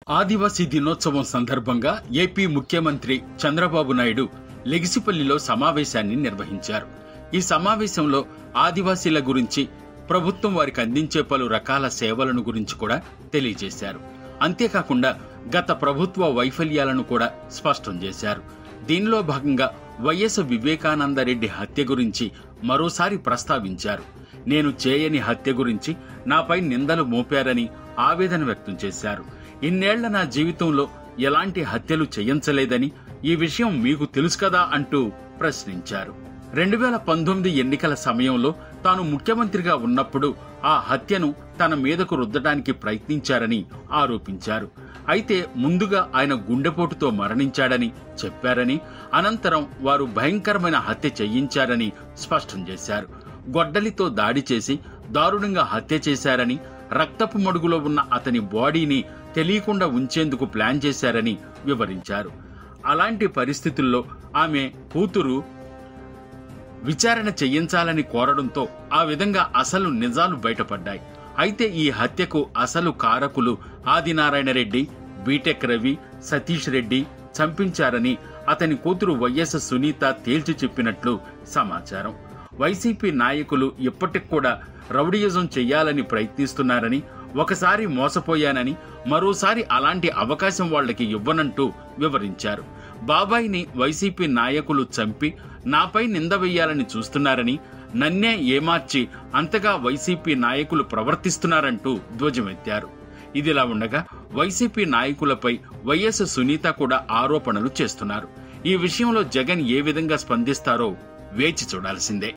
ఆదివాసీ దినోత్సవం సందర్భంగా ఏపీ ముఖ్యమంత్రి చంద్రబాబు నాయుడు లెగిసిపల్లిలో సమావేశాన్ని నిర్వహించారు. ఈ సమావేశంలో ఆదివాసీల గురించి, ప్రభుత్వం వారికి అందించే పలు రకాల సేవలను గురించి కూడా తెలియజేశారు. అంతేకాకుండా గత ప్రభుత్వ వైఫల్యాలను కూడా స్పష్టం చేశారు. దీనిలో భాగంగా వైఎస్ వివేకానందరెడ్డి హత్య గురించి మరోసారి ప్రస్తావించారు. నేను చేయని హత్య గురించి నాపై నిందలు మోపారని ఆవేదన వ్యక్తం చేశారు. ఇన్నేళ్ల నా జీవితంలో ఎలాంటి హత్యలు చేయించలేదని, ఈ విషయం మీకు తెలుసు కదా అంటూ ప్రశ్నించారు. 2019 ఎన్నికల సమయంలో తాను ముఖ్యమంత్రిగా ఉన్నప్పుడు ఆ హత్యను తన మీదకు రుద్దడానికి ప్రయత్నించారని ఆరోపించారు. అయితే ముందుగా ఆయన గుండెపోటుతో మరణించాడని చెప్పారని, అనంతరం వారు భయంకరమైన హత్య చేయించారని స్పష్టం చేశారు. గొడ్డలితో దాడి చేసి దారుణంగా హత్య చేశారని, రక్తపు మడుగులో ఉన్న అతని బాడీని తెలియకుండా ఉంచేందుకు ప్లాన్ చేశారని వివరించారు. అలాంటి పరిస్థితుల్లో ఆమె కూతురు విచారణ చేయించాలని కోరడంతో ఆ విధంగా అసలు నిజాలు బయటపడ్డాయి. అయితే ఈ హత్యకు అసలు కారకులు ఆదినారాయణరెడ్డి, బీటెక్ రవి, సతీష్ రెడ్డి చంపించారని అతని కూతురు వైఎస్ సునీత తేల్చి చెప్పినట్లు సమాచారం. వైసీపీ నాయకులు ఇప్పటికి కూడా రౌడీయిజం చెయ్యాలని ప్రయత్నిస్తున్నారని, ఒకసారి మోసపోయానని, మరోసారి అలాంటి అవకాశం వాళ్లకి ఇవ్వనంటూ వివరించారు. బాబాయిని వైసీపీ నాయకులు చంపి నాపై నింద వెయ్యాలని చూస్తున్నారని, నన్నే ఏమార్చి అంతగా వైసీపీ నాయకులు ప్రవర్తిస్తున్నారంటూ ధ్వజమెత్తారు. ఇదిలా ఉండగా వైసీపీ నాయకులపై వైఎస్ సునీత కూడా ఆరోపణలు చేస్తున్నారు. ఈ విషయంలో జగన్ ఏ విధంగా స్పందిస్తారో వేచి చూడాల్సిందే.